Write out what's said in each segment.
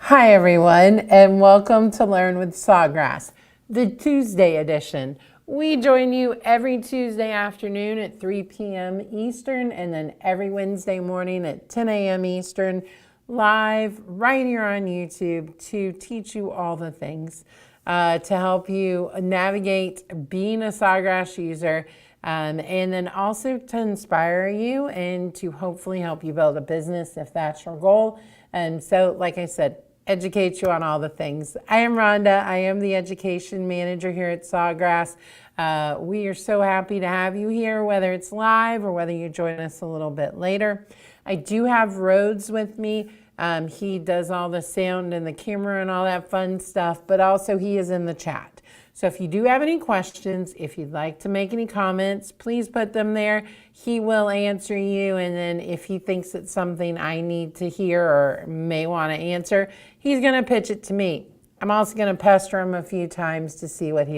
Hi everyone, and welcome to Learn with Sawgrass, the Tuesday edition. We join you every Tuesday afternoon at 3 p.m. Eastern and then every Wednesday morning at 10 a.m. Eastern, live right here on YouTube to teach you all the things to help you navigate being a Sawgrass user and then also to inspire you and to hopefully help you build a business if that's your goal. And so, like I said, educate you on all the things. I am Rhonda. I am the education manager here at Sawgrass. We are so happy to have you here, whether it's live or whether you join us a little bit later. I do have Rhodes with me. He does all the sound and the camera and all that fun stuff, but also he is in the chat. So if you do have any questions, if you'd like to make any comments, please put them there. He will answer you, and then if he thinks it's something I need to hear or may want to answer, he's going to pitch it to me. I'm also going to pester him a few times to see what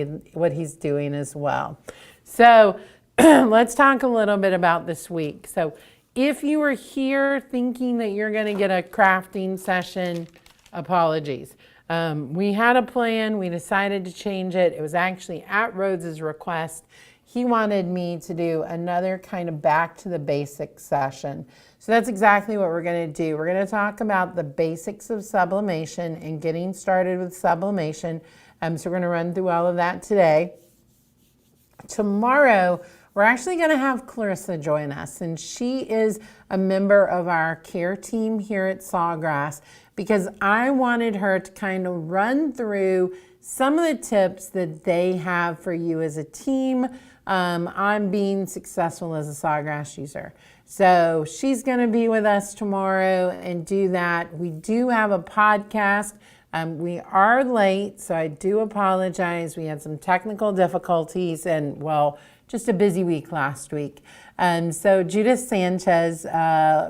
he's doing as well. So let's talk a little bit about this week. So if you were here thinking that you're going to get a crafting session, apologies. We had a plan, we decided to change it. It was actually at Rhodes's request. He wanted me to do another kind of back to the basics session. So that's exactly what we're gonna do. We're gonna talk about the basics of sublimation and getting started with sublimation. So we're gonna run through all of that today. Tomorrow, we're actually going to have Clarissa join us, and she is a member of our care team here at Sawgrass because I wanted her to kind of run through some of the tips that they have for you as a team on being successful as a Sawgrass user. So she's going to be with us tomorrow and do that. We do have a podcast. We are late, so I do apologize. We had some technical difficulties and, well, just a busy week last week. So Judith Sanchez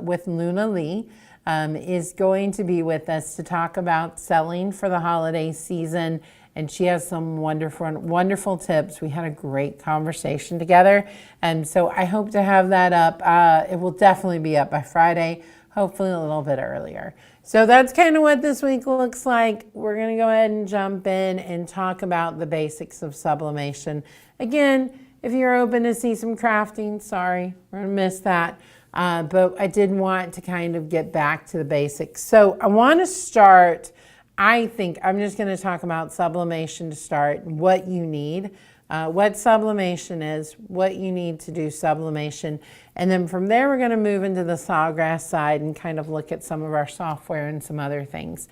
with Luna Lee is going to be with us to talk about selling for the holiday season. And she has some wonderful tips. We had a great conversation together. And so I hope to have that up. It will definitely be up by Friday, hopefully a little bit earlier. So that's kind of what this week looks like. We're going to go ahead and jump in and talk about the basics of sublimation. Again, if you're open to see some crafting, sorry, we're going to miss that. But I did want to kind of get back to the basics. So I want to start, I think I'm just going to talk about sublimation to start, what you need, what sublimation is, what you need to do sublimation. And then from there, we're going to move into the Sawgrass side and kind of look at some of our software and some other things.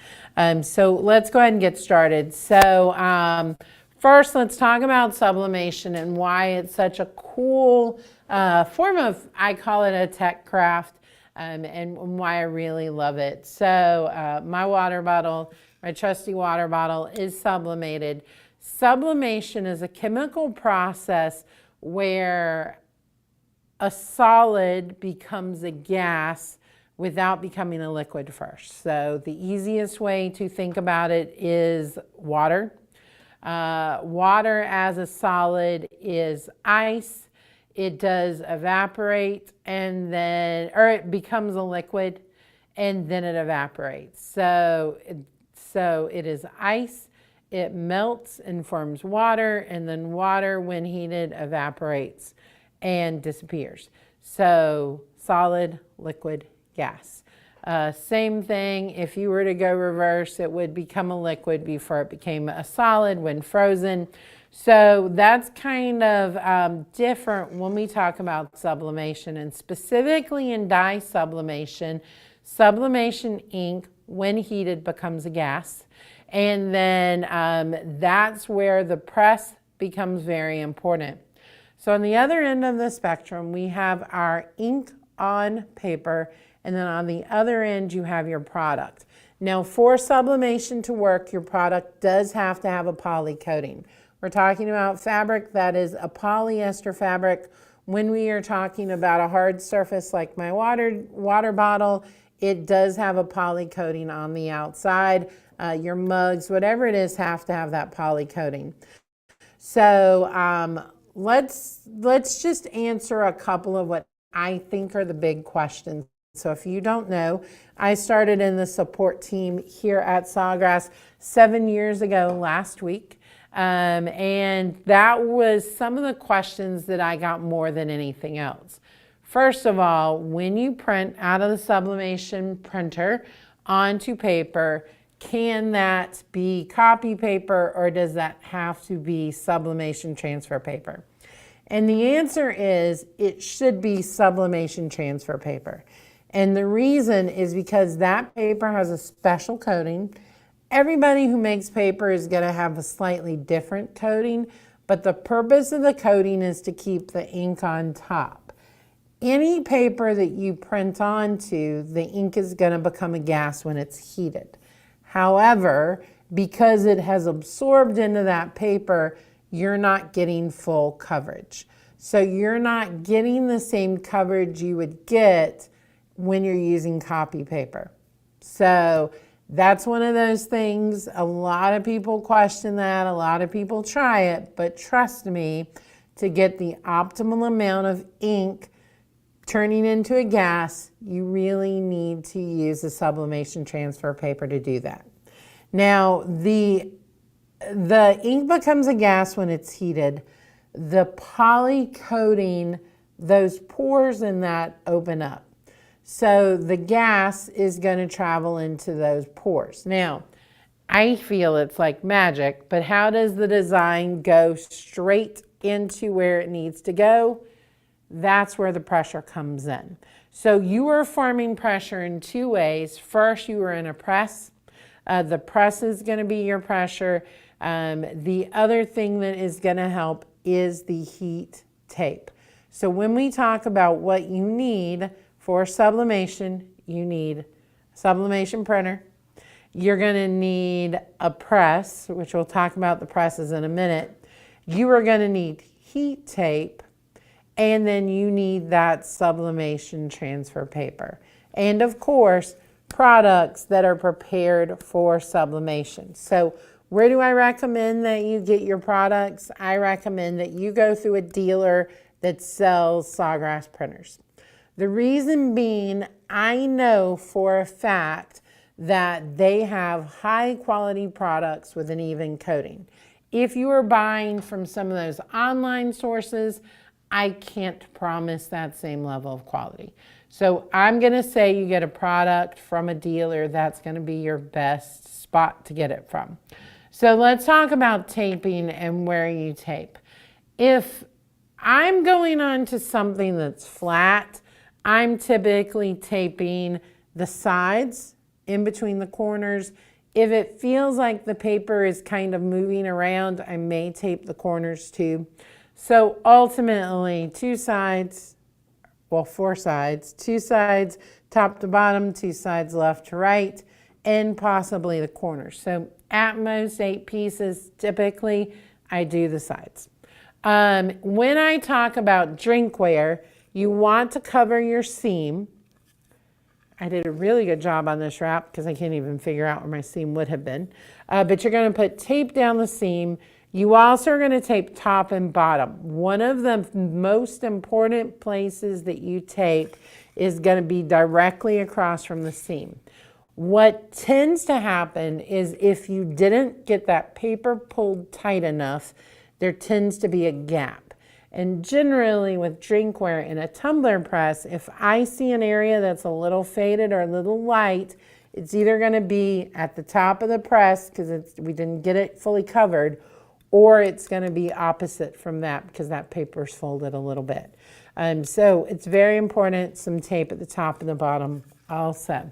So let's go ahead and get started. So first, let's talk about sublimation and why it's such a cool form of, I call it a tech craft, and why I really love it. So my water bottle, my trusty water bottle, is sublimated. Sublimation is a chemical process where a solid becomes a gas without becoming a liquid first. So the easiest way to think about it is water. Water as a solid is ice. It does evaporate and then, or it becomes a liquid and then it evaporates. So it is ice. It melts and forms water, and then water, when heated, evaporates and disappears. So solid, liquid, gas. Same thing, if you were to go reverse, it would become a liquid before it became a solid when frozen. So that's kind of different when we talk about sublimation, and specifically in dye sublimation. Sublimation ink, when heated, becomes a gas. And then that's where the press becomes very important. So on the other end of the spectrum, we have our ink on paper, and then on the other end, you have your product. Now, for sublimation to work, your product does have to have a poly coating. We're talking about fabric that is a polyester fabric. When we are talking about a hard surface like my water bottle, it does have a poly coating on the outside. Your mugs, whatever it is, have to have that poly coating. So let's just answer a couple of what I think are the big questions So if you don't know, I started in the support team here at Sawgrass 7 years ago last week. And that was some of the questions that I got more than anything else. First of all, when you print out of the Sublimation printer onto paper, can that be copy paper or does that have to be sublimation transfer paper? And the answer is it should be sublimation transfer paper. And the reason is because that paper has a special coating. Everybody who makes paper is going to have a slightly different coating, but the purpose of the coating is to keep the ink on top. Any paper that you print onto, the ink is going to become a gas when it's heated. However, because it has absorbed into that paper, you're not getting full coverage. So you're not getting the same coverage you would get when you're using copy paper. So that's one of those things. A lot of people question that. A lot of people try it, but trust me, to get the optimal amount of ink turning into a gas, you really need to use the sublimation transfer paper to do that. Now, the ink becomes a gas when it's heated. The poly coating, those pores in that open up. So the gas is going to travel into those pores. Now, I feel it's like magic, but how does the design go straight into where it needs to go? That's where the pressure comes in. So you are forming pressure in two ways. First, you are in a press. The press is going to be your pressure. The other thing that is going to help is the heat tape. So when we talk about what you need for sublimation, you need a sublimation printer. You're going to need a press, which we'll talk about the presses in a minute. You are going to need heat tape, and then you need that sublimation transfer paper. And of course, products that are prepared for sublimation. So where do I recommend that you get your products? I recommend that you go through a dealer that sells Sawgrass printers. The reason being, I know for a fact that they have high quality products with an even coating. If you are buying from some of those online sources, I can't promise that same level of quality. So I'm going to say you get a product from a dealer. That's going to be your best spot to get it from. So let's talk about taping and where you tape. If I'm going on to something that's flat, I'm typically taping the sides in between the corners. If it feels like the paper is kind of moving around, I may tape the corners too. So ultimately, four sides, two sides top to bottom, two sides left to right, and possibly the corners. So at most 8 pieces, typically I do the sides. When I talk about drinkware, you want to cover your seam. I did a really good job on this wrap because I can't even figure out where my seam would have been. But you're going to put tape down the seam. You also are going to tape top and bottom. One of the most important places that you tape is going to be directly across from the seam. What tends to happen is if you didn't get that paper pulled tight enough, there tends to be a gap. And generally with drinkware in a tumbler press, if I see an area that's a little faded or a little light, it's either going to be at the top of the press because we didn't get it fully covered, or it's going to be opposite from that because that paper is folded a little bit. So it's very important, some tape at the top and the bottom also.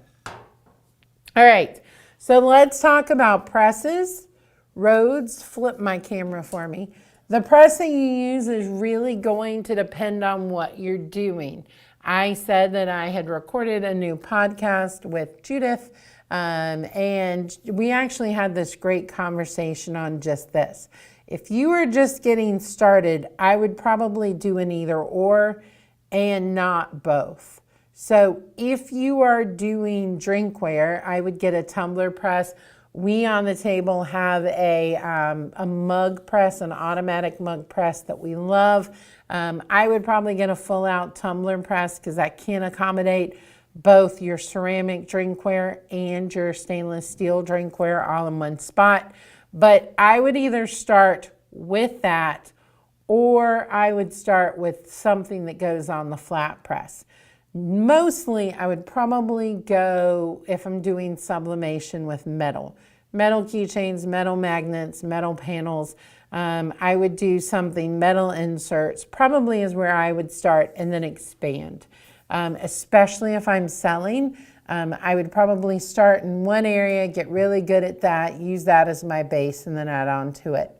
All right, so let's talk about presses. Rhodes, flip my camera for me. The press that you use is really going to depend on what you're doing. I said that I had recorded a new podcast with Judith, and we actually had this great conversation on just this. If you are just getting started, I would probably do an either or and not both. So if you are doing drinkware, I would get a tumbler press. We on the table have a mug press, an automatic mug press that we love. I would probably get a full out tumbler press because that can accommodate both your ceramic drinkware and your stainless steel drinkware all in one spot. But I would either start with that, or I would start with something that goes on the flat press. Mostly I would probably go, if I'm doing sublimation, with metal keychains, metal magnets, metal panels. I would do something, metal inserts probably is where I would start, and then expand. Especially if I'm selling, I would probably start in one area, get really good at that, use that as my base, and then add on to it.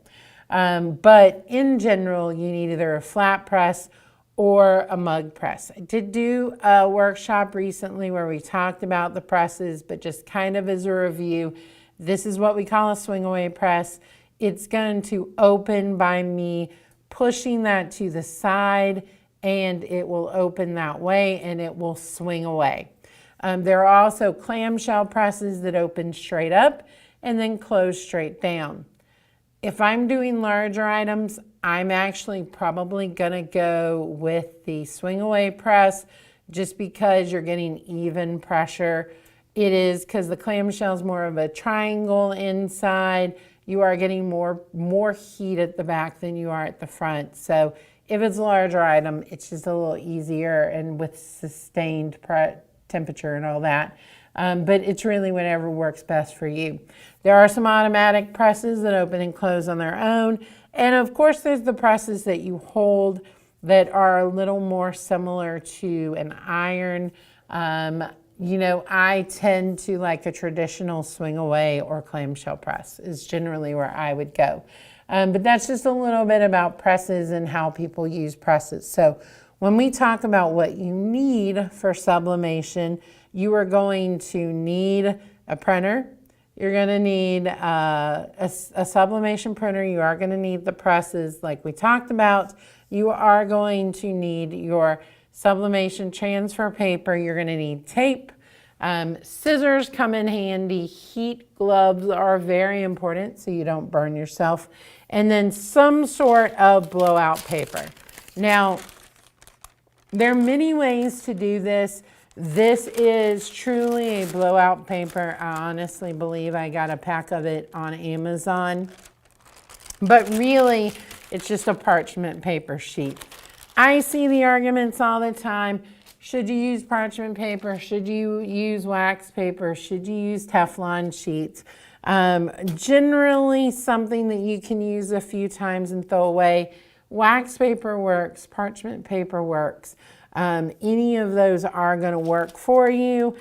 But in general, you need either a flat press or a mug press. I did do a workshop recently where we talked about the presses, but just kind of as a review, this is what we call a swing away press. It's going to open by me pushing that to the side, and it will open that way and it will swing away. There are also clamshell presses that open straight up and then close straight down. If I'm doing larger items, I'm actually probably gonna go with the swing away press, just because you're getting even pressure. It is, because the clamshell is more of a triangle inside, you are getting more heat at the back than you are at the front. So if it's a larger item, it's just a little easier and with sustained temperature and all that. But it's really whatever works best for you. There are some automatic presses that open and close on their own. And of course, there's the presses that you hold that are a little more similar to an iron. You know, I tend to like a traditional swing away or clamshell press is generally where I would go. But that's just a little bit about presses and how people use presses. So when we talk about what you need for sublimation, you are going to need a printer. You're going to need a sublimation printer. You are going to need the presses like we talked about. You are going to need your sublimation transfer paper. You're going to need tape. Scissors come in handy. Heat gloves are very important so you don't burn yourself. And then some sort of blowout paper. Now, there are many ways to do this. This is truly a blowout paper. I honestly believe I got a pack of it on Amazon. But really, it's just a parchment paper sheet. I see the arguments all the time. Should you use parchment paper? Should you use wax paper? Should you use Teflon sheets? Generally something that you can use a few times and throw away. Wax paper works, parchment paper works. Any of those are going to work for you.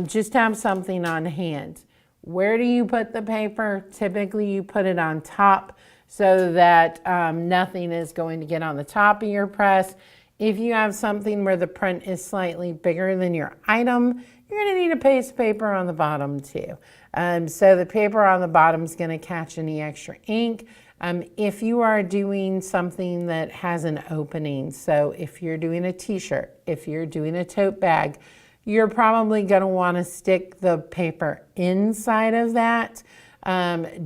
Just have something on hand. Where do you put the paper? Typically you put it on top so that nothing is going to get on the top of your press. If you have something where the print is slightly bigger than your item, you're going to need a piece of paper on the bottom too. So the paper on the bottom is going to catch any extra ink. If you are doing something that has an opening, so if you're doing a t-shirt, if you're doing a tote bag, you're probably going to want to stick the paper inside of that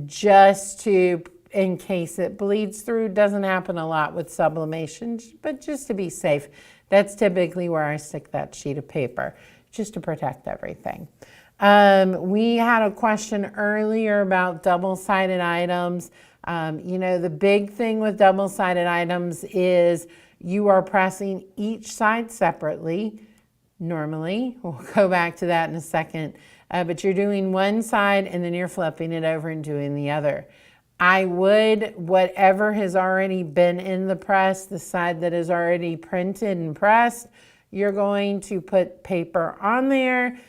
just to, in case it bleeds through. Doesn't happen a lot with sublimation, but just to be safe, that's typically where I stick that sheet of paper, just to protect everything. We had a question earlier about double-sided items. You know, the big thing with double-sided items is you are pressing each side separately. Normally, we'll go back to that in a second, but you're doing one side and then you're flipping it over and doing the other. I would, whatever has already been in the press, the side that is already printed and pressed, you're going to put paper on there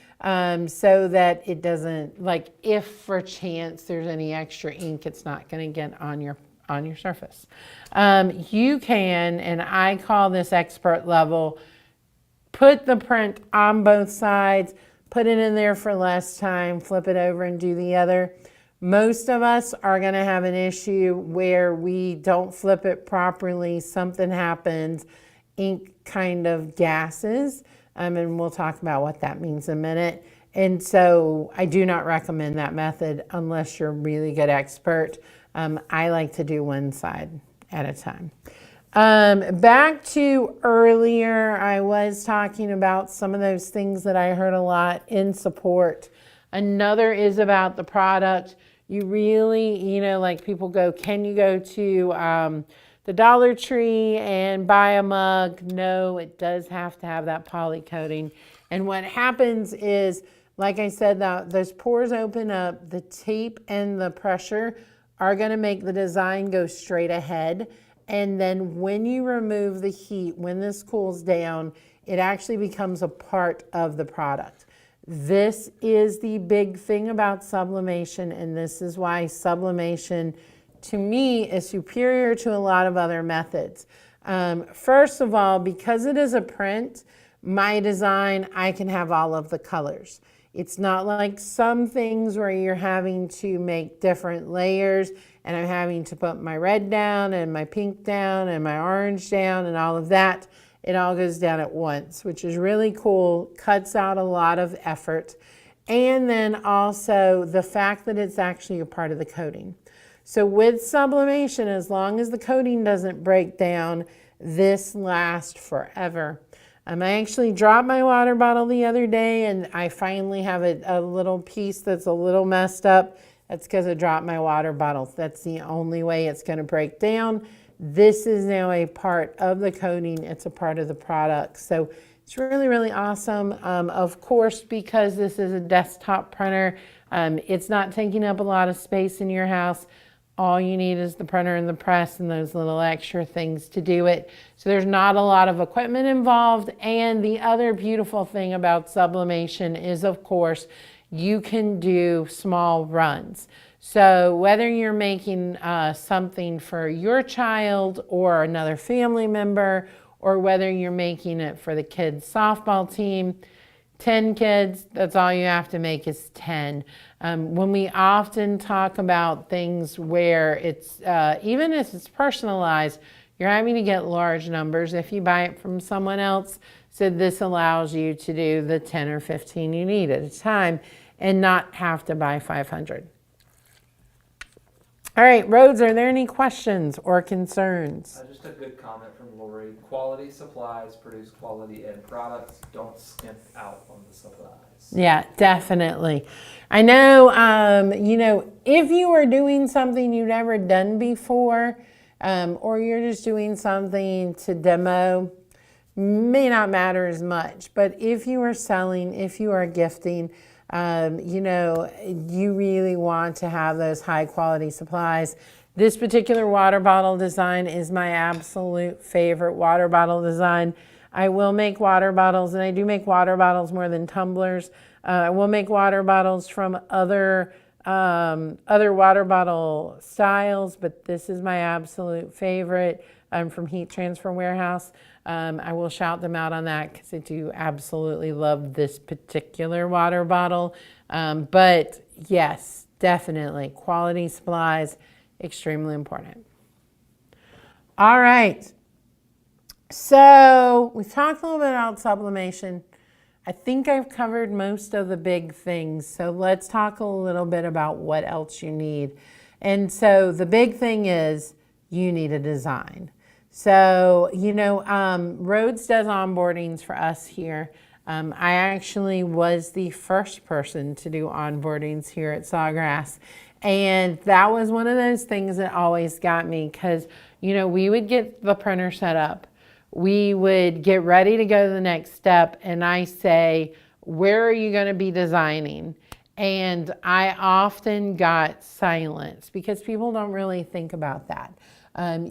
so that it doesn't, like, if for chance there's any extra ink, it's not going to get on your surface. You can, and I call this expert level, put the print on both sides, put it in there for less time, flip it over and do the other. Most of us are going to have an issue where we don't flip it properly, something happens, ink kind of gases, and we'll talk about what that means in a minute. And so I do not recommend that method unless you're a really good expert. I like to do one side at a time. Back to earlier, I was talking about some of those things that I heard a lot in support. Another is about the product. You really, like people go, can you go to the Dollar Tree and buy a mug? No, it does have to have that poly coating. And what happens is, like I said, those pores open up, the tape and the pressure are going to make the design go straight ahead. And then when you remove the heat, when this cools down, it actually becomes a part of the product. This is the big thing about sublimation, and this is why sublimation, to me, is superior to a lot of other methods. First of all, because it is a print, my design, I can have all of the colors. It's not like some things where you're having to make different layers and I'm having to put my red down and my pink down and my orange down and all of that. It all goes down at once, which is really cool, cuts out a lot of effort. And then also the fact that it's actually a part of the coating. So with sublimation, as long as the coating doesn't break down, this lasts forever. I actually dropped my water bottle the other day and I finally have a little piece that's a little messed up. That's because I dropped my water bottle. That's the only way it's going to break down. This is now a part of the coating. It's a part of the product. So it's really, really awesome. Of course, because this is a desktop printer, it's not taking up a lot of space in your house. All you need is the printer and the press and those little extra things to do it. So there's not a lot of equipment involved. And the other beautiful thing about sublimation is, of course, you can do small runs. So whether you're making something for your child or another family member, or whether you're making it for the kids' softball team, 10 kids, that's all you have to make is 10. When we often talk about things where it's, even if it's personalized, you're having to get large numbers if you buy it from someone else. So this allows you to do the 10 or 15 you need at a time and not have to buy 500. All right, Rhodes, are there any questions or concerns? Just a good comment from Lori. Quality supplies produce quality end products. Don't skimp out on the supplies. Yeah, definitely. I know, if you are doing something you've never done before, or you're just doing something to demo, may not matter as much. But if you are selling, if you are gifting, you really want to have those high quality supplies. This particular water bottle design is my absolute favorite water bottle design. I will make water bottles, and I do make water bottles more than tumblers. I will make water bottles from other water bottle styles, but this is my absolute favorite from Heat Transfer Warehouse. I will shout them out on that because I do absolutely love this particular water bottle. But yes, definitely quality supplies, extremely important. All right. So we talked a little bit about sublimation. I think I've covered most of the big things. So let's talk a little bit about what else you need. And so the big thing is you need a design. So, Rhodes does onboardings for us here. I actually was the first person to do onboardings here at Sawgrass. And that was one of those things that always got me because, we would get the printer set up. We would get ready to go to the next step. And I say, where are you going to be designing? And I often got silence because people don't really think about that.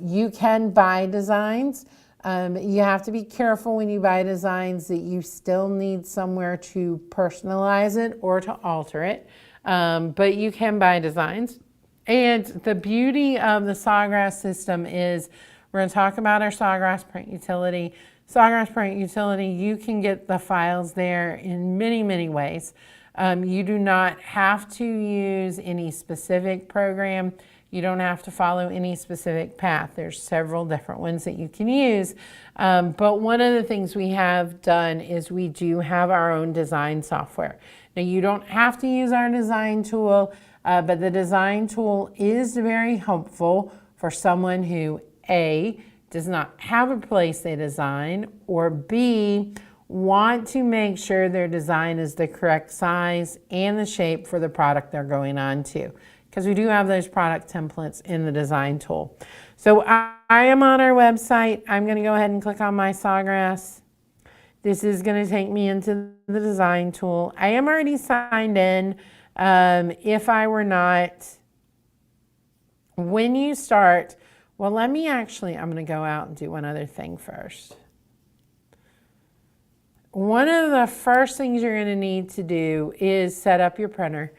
You can buy designs. You have to be careful when you buy designs that you still need somewhere to personalize it or to alter it. But you can buy designs. And the beauty of the Sawgrass system is we're going to talk about our Sawgrass print utility. Sawgrass print utility, you can get the files there in many, many ways. You do not have to use any specific program. You don't have to follow any specific path. There's several different ones that you can use. But one of the things we have done is we do have our own design software. Now you don't have to use our design tool, but the design tool is very helpful for someone who A, does not have a place they design, or B, want to make sure their design is the correct size and the shape for the product they're going on to. Because we do have those product templates in the design tool. So I am on our website. I'm going to go ahead and click on my Sawgrass. This is going to take me into the design tool. I am already signed in. If I were not, when you start, well, I'm going to go out and do one other thing first. One of the first things you're going to need to do is set up your printer.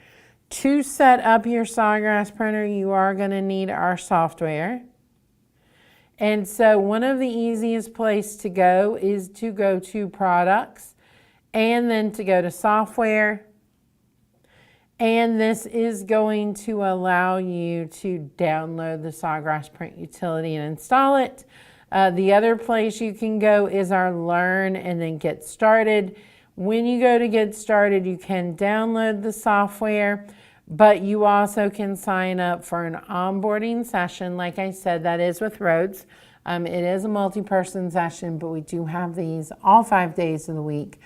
To set up your Sawgrass printer, you are going to need our software. And so one of the easiest places to go is to go to products and then to go to software. And this is going to allow you to download the Sawgrass print utility and install it. The other place you can go is our learn and then get started. When you go to get started, you can download the software, but you also can sign up for an onboarding session. Like I said, that is with Rhodes. It is a multi-person session, but we do have these all 5 days of the week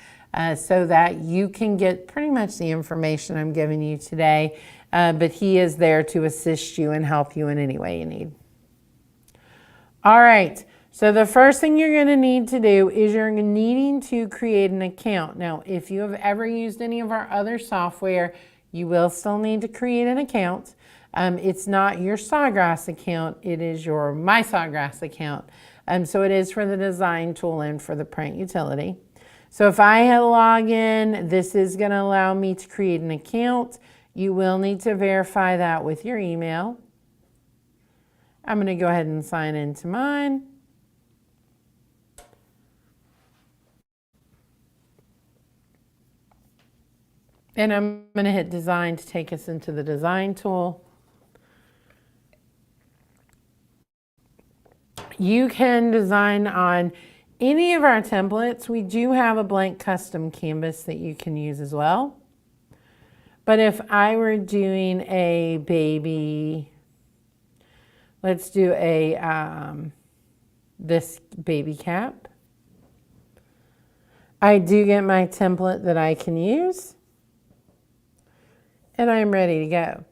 so that you can get pretty much the information I'm giving you today, but he is there to assist you and help you in any way you need. All right, so the first thing you're going to need to do is you're needing to create an account. Now, if you have ever used any of our other software, you will still need to create an account. It's not your Sawgrass account, it is your My Sawgrass account. So it is for the design tool and for the print utility. So if I hit log in, this is going to allow me to create an account. You will need to verify that with your email. I'm going to go ahead and sign into mine. And I'm going to hit design to take us into the design tool. You can design on any of our templates. We do have a blank custom canvas that you can use as well. But if I were doing a baby, let's do a this baby cap. I do get my template that I can use. And I'm ready to go.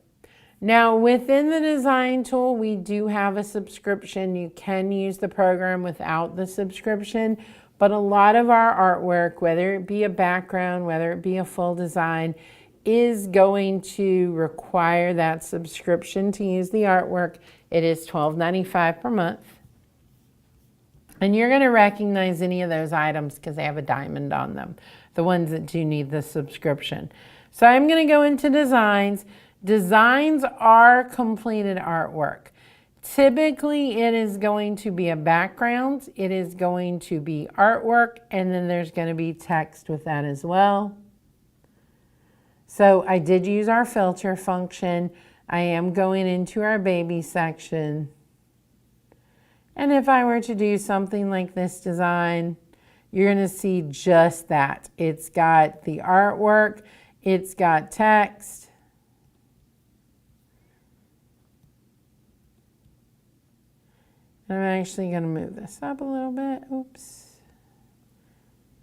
Now within the design tool, we do have a subscription. You can use the program without the subscription, but a lot of our artwork, whether it be a background, whether it be a full design, is going to require that subscription to use the artwork. It is $12.95 per month. And you're going to recognize any of those items because they have a diamond on them, the ones that do need the subscription. So I'm going to go into designs. Designs are completed artwork. Typically, it is going to be a background. It is going to be artwork, and then there's going to be text with that as well. So I did use our filter function. I am going into our baby section. And if I were to do something like this design, you're going to see just that. It's got the artwork. It's got text. I'm actually going to move this up a little bit. Oops.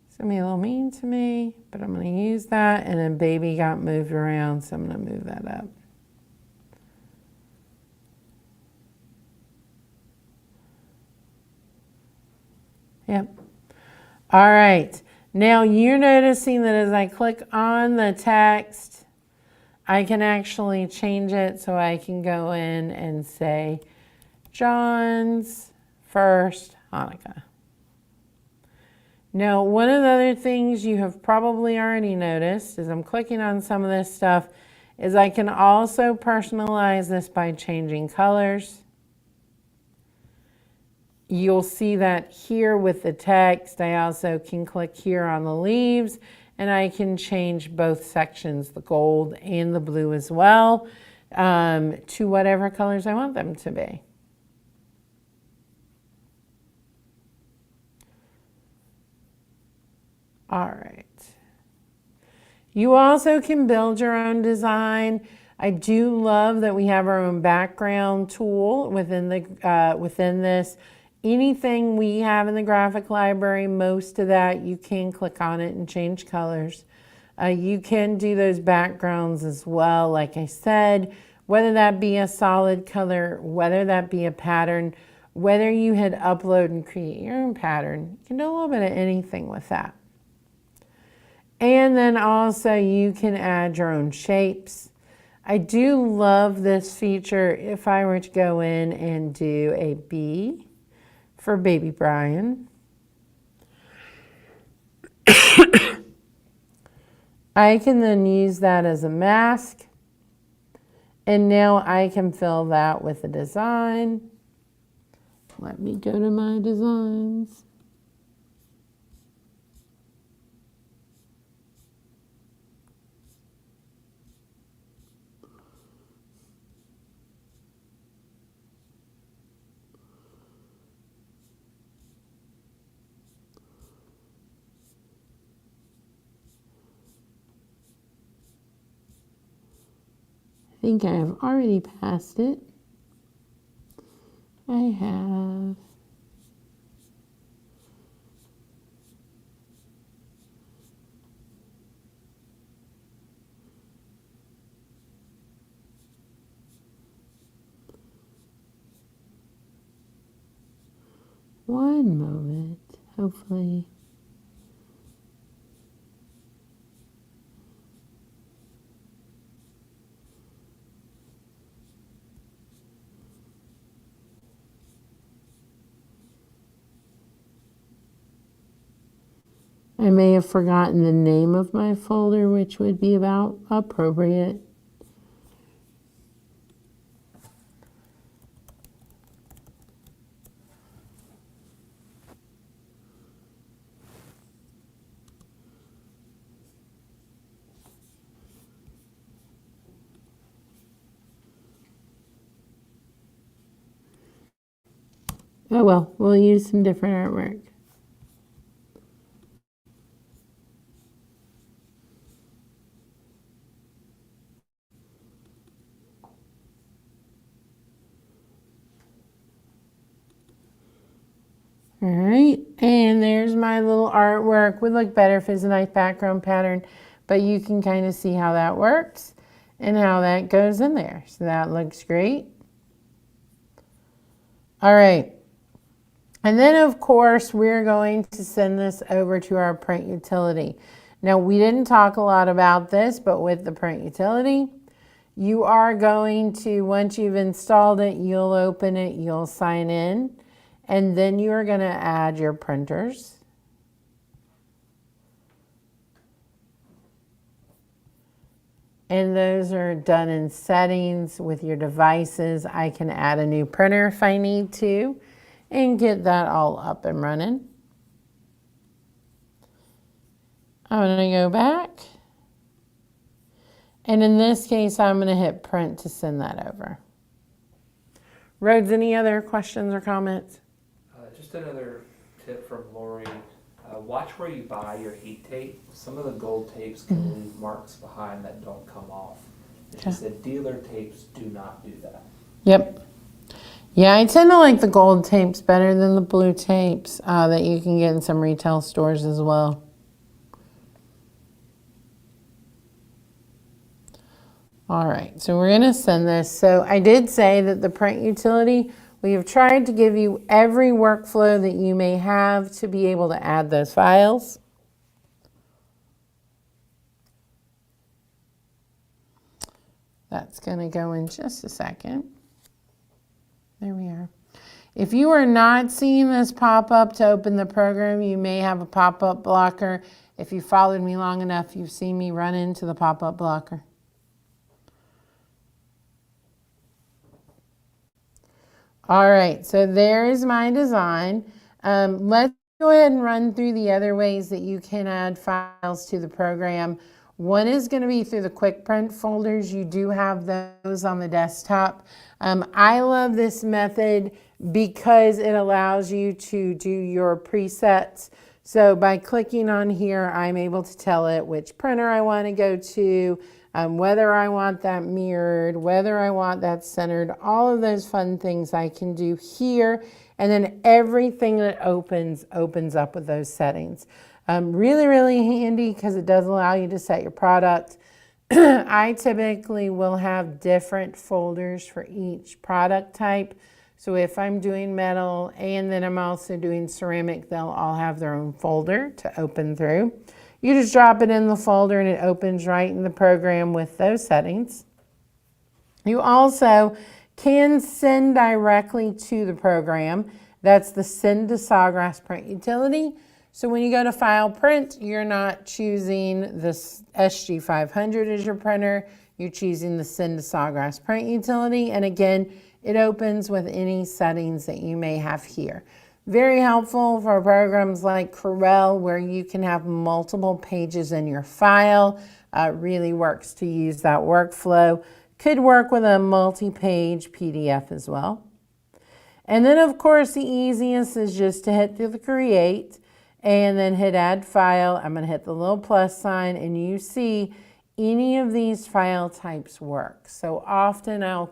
It's going to be a little mean to me, but I'm going to use that. And then baby got moved around, so I'm going to move that up. Yep. All right. Now you're noticing that as I click on the text, I can actually change it so I can go in and say, John's first Hanukkah. Now, one of the other things you have probably already noticed as I'm clicking on some of this stuff is I can also personalize this by changing colors. You'll see that here with the text. I also can click here on the leaves and I can change both sections, the gold and the blue as well, to whatever colors I want them to be. All right. You also can build your own design. I do love that we have our own background tool within this. Anything we have in the graphic library, most of that, you can click on it and change colors. You can do those backgrounds as well, like I said, whether that be a solid color, whether that be a pattern, whether you had upload and create your own pattern. You can do a little bit of anything with that. And then also you can add your own shapes. I do love this feature if I were to go in and do a bee for baby Brian. I can then use that as a mask, and now I can fill that with a design. Let me go to my designs. I think I have already passed it. I have. One moment, hopefully. I may have forgotten the name of my folder, which would be about appropriate. Oh well, we'll use some different artwork. All right, and there's my little artwork. Would look better if it's a nice background pattern, but you can kind of see how that works and how that goes in there. So that looks great. All right, and then of course we're going to send this over to our print utility. Now we didn't talk a lot about this, but with the print utility, you are going to, once you've installed it, you'll open it, you'll sign in. And then you are going to add your printers. And those are done in settings with your devices. I can add a new printer if I need to and get that all up and running. I'm going to go back. And in this case, I'm going to hit print to send that over. Rhodes, any other questions or comments? Just another tip from Lori. Watch where you buy your heat tape. Some of the gold tapes can leave marks behind that don't come off. And she said dealer tapes do not do that. Yep. Yeah, I tend to like the gold tapes better than the blue tapes that you can get in some retail stores as well. All right, so we're going to send this. So I did say that the print utility, we have tried to give you every workflow that you may have to be able to add those files. That's going to go in just a second. There we are. If you are not seeing this pop up to open the program, you may have a pop-up blocker. If you followed me long enough, you've seen me run into the pop-up blocker. All right, so there is my design. Let's go ahead and run through the other ways that you can add files to the program. One is going to be through the quick print folders. You do have those on the desktop. I love this method because it allows you to do your presets. So by clicking on here, I'm able to tell it which printer I want to go to. whether I want that mirrored, whether I want that centered, all of those fun things I can do here. And then everything that opens up with those settings. Really, really handy because it does allow you to set your product. I typically will have different folders for each product type. So if I'm doing metal and then I'm also doing ceramic, they'll all have their own folder to open through. You just drop it in the folder and it opens right in the program with those settings. You also can send directly to the program. That's the Send to Sawgrass print utility. So when you go to File Print, you're not choosing this SG500 as your printer. You're choosing the Send to Sawgrass print utility. And again, it opens with any settings that you may have here. Very helpful for programs like Corel where you can have multiple pages in your file. Really works to use that workflow. Could work with a multi-page PDF as well. And then of course the easiest is just to hit through the Create and then hit Add File. I'm going to hit the little plus sign and you see any of these file types work. So often I'll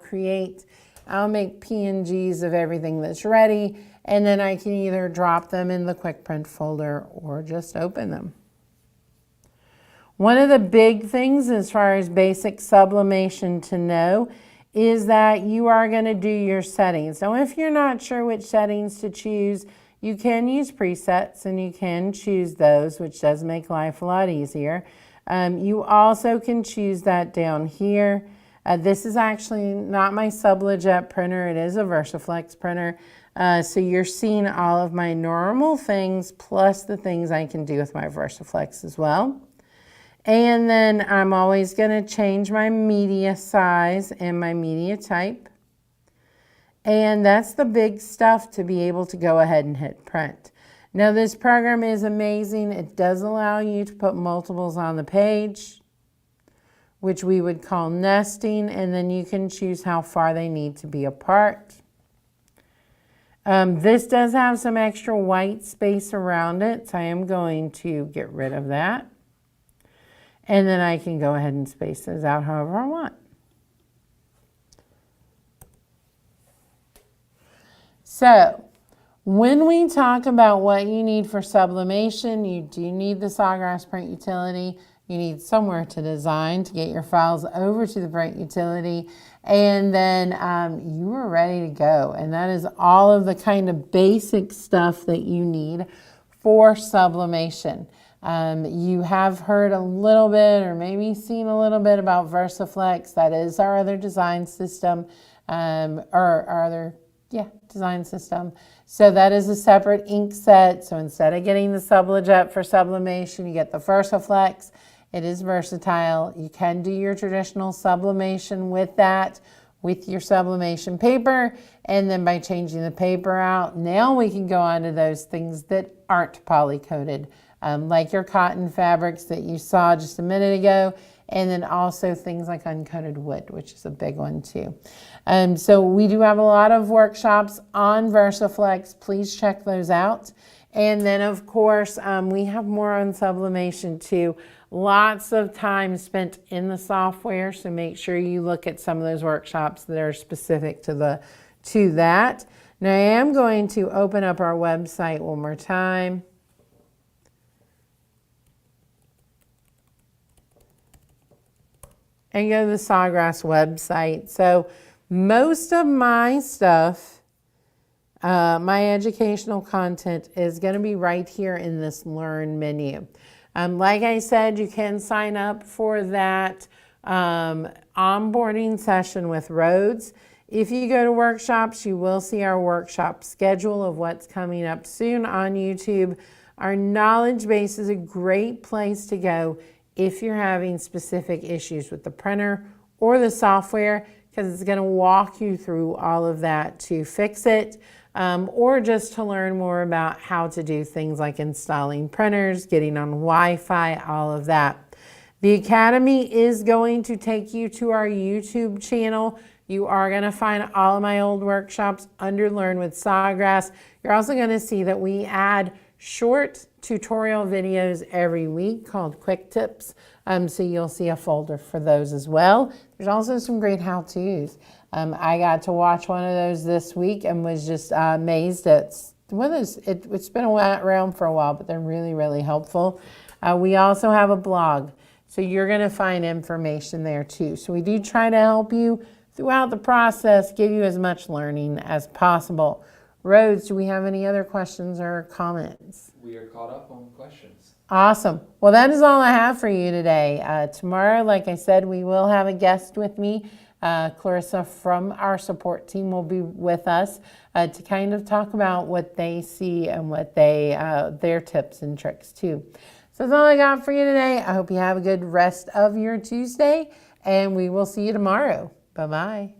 make PNGs of everything that's ready, and then I can either drop them in the Quick Print folder or just open them. One of the big things as far as basic sublimation to know is that you are going to do your settings. Now, if you're not sure which settings to choose, you can use presets and you can choose those, which does make life a lot easier. You also can choose that down here. This is actually not my SubliJet printer. It is a VersaFlex printer. So you're seeing all of my normal things plus the things I can do with my VersaFlex as well. And then I'm always going to change my media size and my media type. And that's the big stuff to be able to go ahead and hit print. Now this program is amazing. It does allow you to put multiples on the page, which we would call nesting, and then you can choose how far they need to be apart. This does have some extra white space around it, so I am going to get rid of that. And then I can go ahead and space those out however I want. So, when we talk about what you need for sublimation, you do need the Sawgrass print utility. You need somewhere to design to get your files over to the print utility, and then you are ready to go. And that is all of the kind of basic stuff that you need for sublimation. You have heard a little bit or maybe seen a little bit about VersaFlex. That is our other design system, design system. So that is a separate ink set. So instead of getting the SubliJet for sublimation, you get the VersaFlex. It is versatile. You can do your traditional sublimation with that, with your sublimation paper, and then by changing the paper out, now we can go on to those things that aren't poly-coated, like your cotton fabrics that you saw just a minute ago, and then also things like uncoated wood, which is a big one too. So we do have a lot of workshops on VersaFlex. Please check those out. And then of course, we have more on sublimation too. Lots of time spent in the software, so make sure you look at some of those workshops that are specific to that. Now I am going to open up our website one more time. And go to the Sawgrass website. So most of my stuff, my educational content is going to be right here in this Learn menu. Like I said, you can sign up for that onboarding session with Rhodes. If you go to workshops, you will see our workshop schedule of what's coming up soon on YouTube. Our knowledge base is a great place to go if you're having specific issues with the printer or the software, because it's going to walk you through all of that to fix it, or just to learn more about how to do things like installing printers, getting on Wi-Fi, all of that. The Academy is going to take you to our YouTube channel. You are going to find all of my old workshops under Learn with Sawgrass. You're also going to see that we add short tutorial videos every week called Quick Tips. So you'll see a folder for those as well. There's also some great how-tos. I got to watch one of those this week and was just amazed at one of those. It's been around for a while, but they're really, really helpful. We also have a blog, so you're going to find information there too. So we do try to help you throughout the process, give you as much learning as possible. Rhodes, do we have any other questions or comments? We are caught up on questions. Awesome. Well, that is all I have for you today. Tomorrow, like I said, we will have a guest with me. Clarissa from our support team will be with us to kind of talk about what they see and what their tips and tricks too. So that's all I got for you today. I hope you have a good rest of your Tuesday, and we will see you tomorrow. Bye-bye.